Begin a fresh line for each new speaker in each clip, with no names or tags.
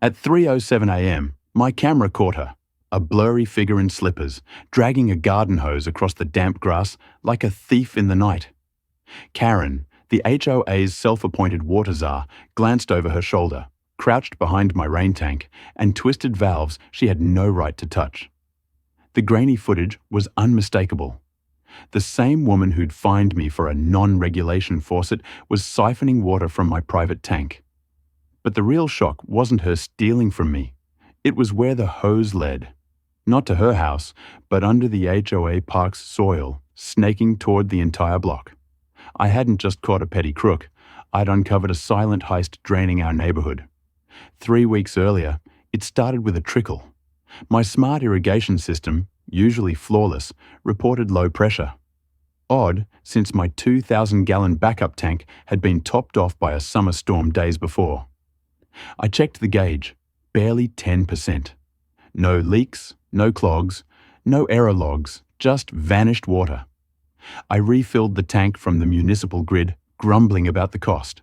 At 3:07 a.m., my camera caught her, a blurry figure in slippers, dragging a garden hose across the damp grass like a thief in the night. Karen, the HOA's self-appointed water czar, glanced over her shoulder, crouched behind my rain tank, and twisted valves she had no right to touch. The grainy footage was unmistakable. The same woman who'd fined me for a non-regulation faucet was siphoning water from my private tank. But the real shock wasn't her stealing from me. It was where the hose led. Not to her house, but under the HOA park's soil, snaking toward the entire block. I hadn't just caught a petty crook. I'd uncovered a silent heist draining our neighborhood. 3 weeks earlier, it started with a trickle. My smart irrigation system, usually flawless, reported low pressure. Odd, since my 2,000-gallon backup tank had been topped off by a summer storm days before. I checked the gauge, barely 10%. No leaks, no clogs, no error logs, just vanished water. I refilled the tank from the municipal grid, grumbling about the cost.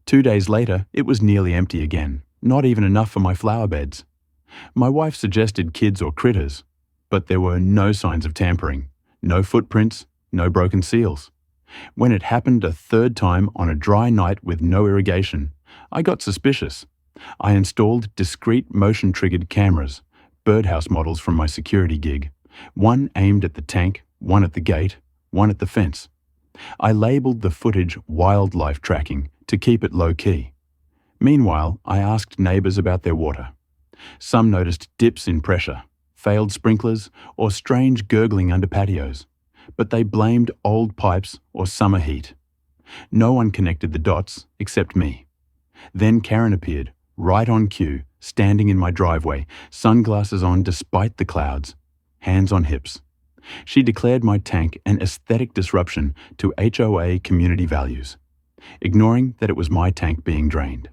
2 days later, it was nearly empty again, not even enough for my flower beds. My wife suggested kids or critters, but there were no signs of tampering, no footprints, no broken seals. When it happened a third time on a dry night with no irrigation, I got suspicious. I installed discrete motion-triggered cameras, birdhouse models from my security gig, one aimed at the tank, one at the gate, one at the fence. I labeled the footage wildlife tracking to keep it low-key. Meanwhile, I asked neighbors about their water. Some noticed dips in pressure, failed sprinklers, or strange gurgling under patios, but they blamed old pipes or summer heat. No one connected the dots except me. Then Karen appeared, right on cue, standing in my driveway, sunglasses on despite the clouds, hands on hips. She declared my tank an aesthetic disruption to HOA community values, ignoring that it was my tank being drained.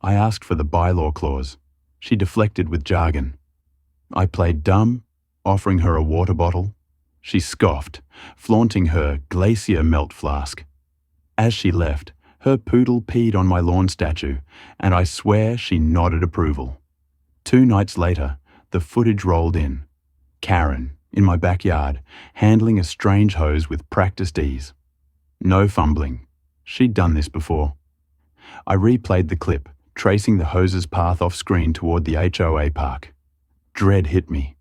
I asked for the bylaw clause. She deflected with jargon. I played dumb, offering her a water bottle. She scoffed, flaunting her glacier melt flask. As she left, her poodle peed on my lawn statue, and I swear she nodded approval. 2 nights later, the footage rolled in. Karen, in my backyard, handling a strange hose with practiced ease. No fumbling. She'd done this before. I replayed the clip, tracing the hose's path off-screen toward the HOA park. Dread hit me.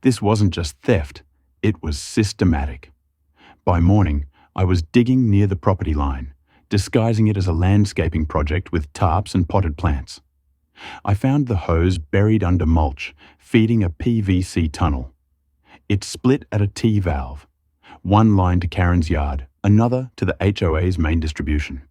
This wasn't just theft, it was systematic. By morning, I was digging near the property line, disguising it as a landscaping project with tarps and potted plants. I found the hose buried under mulch, feeding a PVC tunnel. It split at a T-valve, one line to Karen's yard, another to the HOA's main distribution.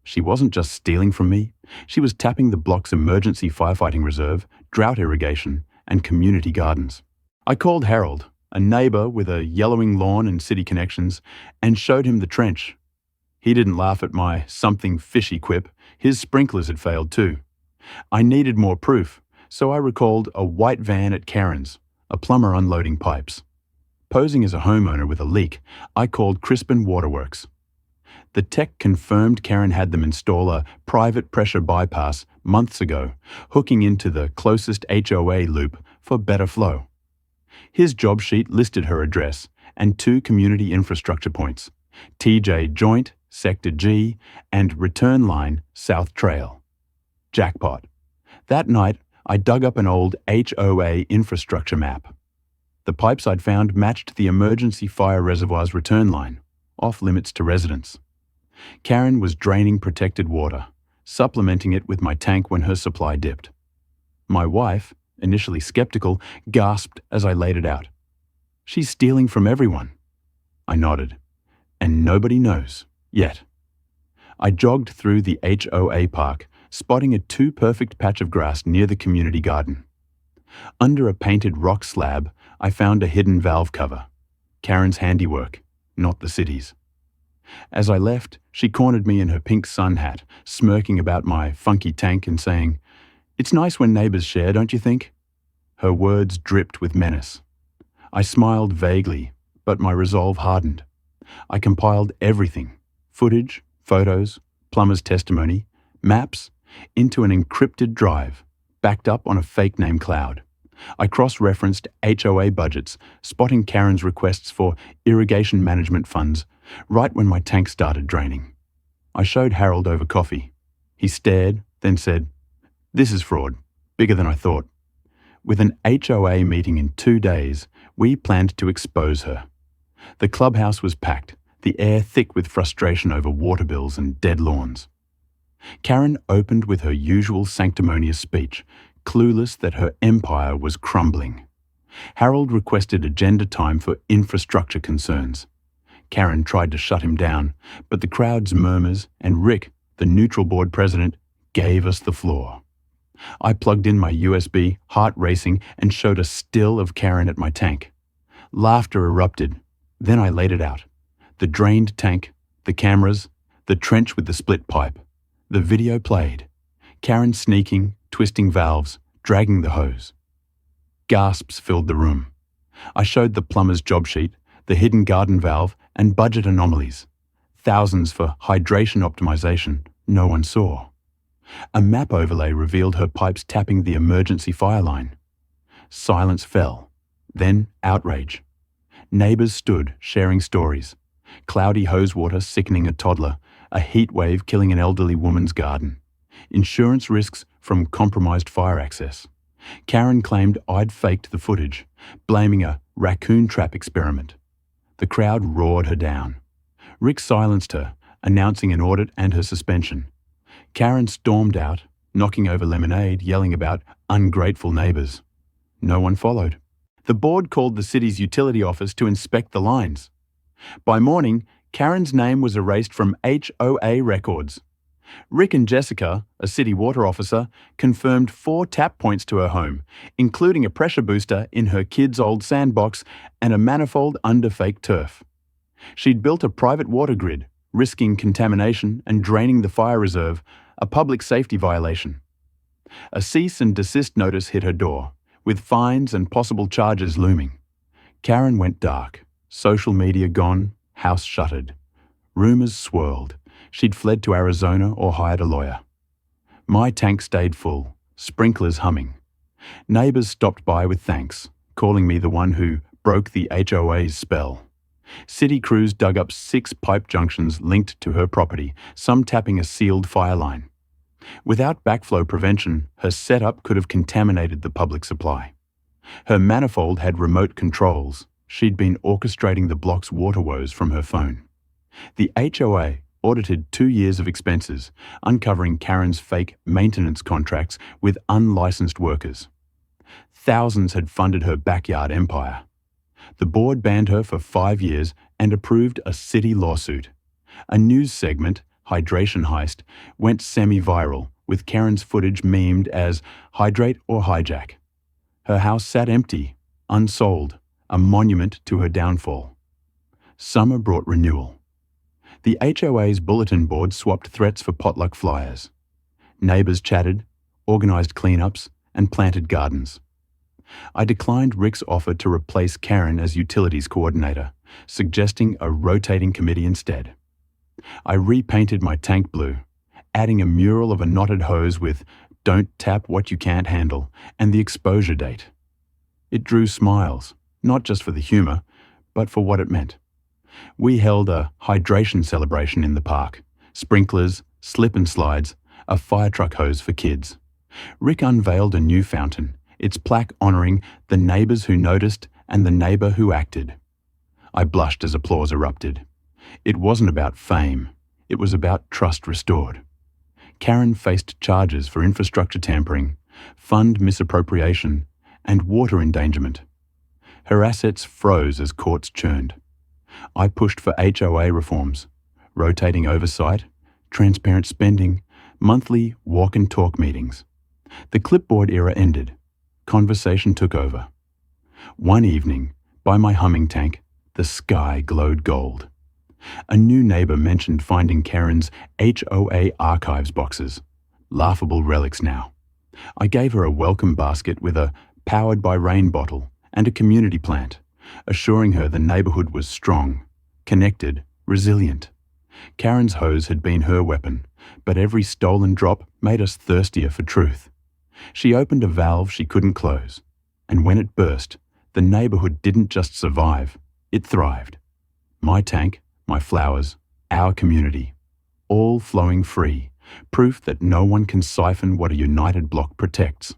She wasn't just stealing from me, she was tapping the block's emergency firefighting reserve, drought irrigation, and community gardens. I called Harold, a neighbor with a yellowing lawn and city connections, and showed him the trench. He didn't laugh at my something fishy quip. His sprinklers had failed too. I needed more proof, so I recalled a white van at Karen's, a plumber unloading pipes. Posing as a homeowner with a leak, I called Crispin Waterworks. The tech confirmed Karen had them install a private pressure bypass months ago, hooking into the closest HOA loop for better flow. His job sheet listed her address and 2 community infrastructure points, TJ Joint, Sector G, and Return Line, South Trail. Jackpot. That night, I dug up an old HOA infrastructure map. The pipes I'd found matched the emergency fire reservoir's return line, off limits to residents. Karen was draining protected water, supplementing it with my tank when her supply dipped. My wife, initially skeptical, gasped as I laid it out. "She's stealing from everyone." I nodded. And nobody knows, yet. I jogged through the HOA park, spotting a too-perfect patch of grass near the community garden. Under a painted rock slab, I found a hidden valve cover. Karen's handiwork, not the city's. As I left, she cornered me in her pink sun hat, smirking about my funky tank and saying, "It's nice when neighbors share, don't you think?" Her words dripped with menace. I smiled vaguely, but my resolve hardened. I compiled everything, footage, photos, plumber's testimony, maps, into an encrypted drive, backed up on a fake name cloud. I cross-referenced HOA budgets, spotting Karen's requests for irrigation management funds right when my tank started draining. I showed Harold over coffee. He stared, then said, "This is fraud, bigger than I thought." With an HOA meeting in 2 days, we planned to expose her. The clubhouse was packed, the air thick with frustration over water bills and dead lawns. Karen opened with her usual sanctimonious speech, clueless that her empire was crumbling. Harold requested agenda time for infrastructure concerns. Karen tried to shut him down, but the crowd's murmurs and Rick, the neutral board president, gave us the floor. I plugged in my USB, heart racing, and showed a still of Karen at my tank. Laughter erupted. Then I laid it out. The drained tank, the cameras, the trench with the split pipe. The video played. Karen sneaking, twisting valves, dragging the hose. Gasps filled the room. I showed the plumber's job sheet, the hidden garden valve, and budget anomalies. Thousands for hydration optimization no one saw. A map overlay revealed her pipes tapping the emergency fire line. Silence fell. Then outrage. Neighbors stood, sharing stories. Cloudy hose water sickening a toddler, a heat wave killing an elderly woman's garden. Insurance risks from compromised fire access. Karen claimed I'd faked the footage, blaming a raccoon trap experiment. The crowd roared her down. Rick silenced her, announcing an audit and her suspension. Karen stormed out, knocking over lemonade, yelling about ungrateful neighbors. No one followed. The board called the city's utility office to inspect the lines. By morning, Karen's name was erased from HOA records. Rick and Jessica, a city water officer, confirmed 4 tap points to her home, including a pressure booster in her kid's old sandbox and a manifold under fake turf. She'd built a private water grid, risking contamination and draining the fire reserve, a public safety violation. A cease and desist notice hit her door, with fines and possible charges looming. Karen went dark. Social media gone, house shuttered. Rumors swirled. She'd fled to Arizona or hired a lawyer. My tank stayed full, sprinklers humming. Neighbors stopped by with thanks, calling me the one who broke the HOA's spell. City crews dug up 6 pipe junctions linked to her property, some tapping a sealed fire line. Without backflow prevention, her setup could have contaminated the public supply. Her manifold had remote controls. She'd been orchestrating the block's water woes from her phone. The HOA audited 2 years of expenses, uncovering Karen's fake maintenance contracts with unlicensed workers. Thousands had funded her backyard empire. The board banned her for 5 years and approved a city lawsuit. A news segment, Hydration Heist, went semi-viral, with Karen's footage memed as Hydrate or Hijack. Her house sat empty, unsold, a monument to her downfall. Summer brought renewal. The HOA's bulletin board swapped threats for potluck flyers. Neighbors chatted, organized cleanups, and planted gardens. I declined Rick's offer to replace Karen as utilities coordinator, suggesting a rotating committee instead. I repainted my tank blue, adding a mural of a knotted hose with "Don't tap what you can't handle" and the exposure date. It drew smiles, not just for the humor, but for what it meant. We held a hydration celebration in the park, sprinklers, slip and slides, a fire truck hose for kids. Rick unveiled a new fountain, its plaque honoring the neighbors who noticed and the neighbor who acted. I blushed as applause erupted. It wasn't about fame. It was about trust restored. Karen faced charges for infrastructure tampering, fund misappropriation, and water endangerment. Her assets froze as courts churned. I pushed for HOA reforms, rotating oversight, transparent spending, monthly walk and talk meetings. The clipboard era ended. Conversation took over. One evening, by my humming tank, the sky glowed gold. A new neighbor mentioned finding Karen's HOA archives boxes, laughable relics now. I gave her a welcome basket with a powered by rain bottle and a community plant, assuring her the neighborhood was strong, connected, resilient. Karen's hose had been her weapon, but every stolen drop made us thirstier for truth. She opened a valve she couldn't close, and when it burst, the neighbourhood didn't just survive, it thrived. My tank, my flowers, our community, all flowing free, proof that no one can siphon what a united block protects.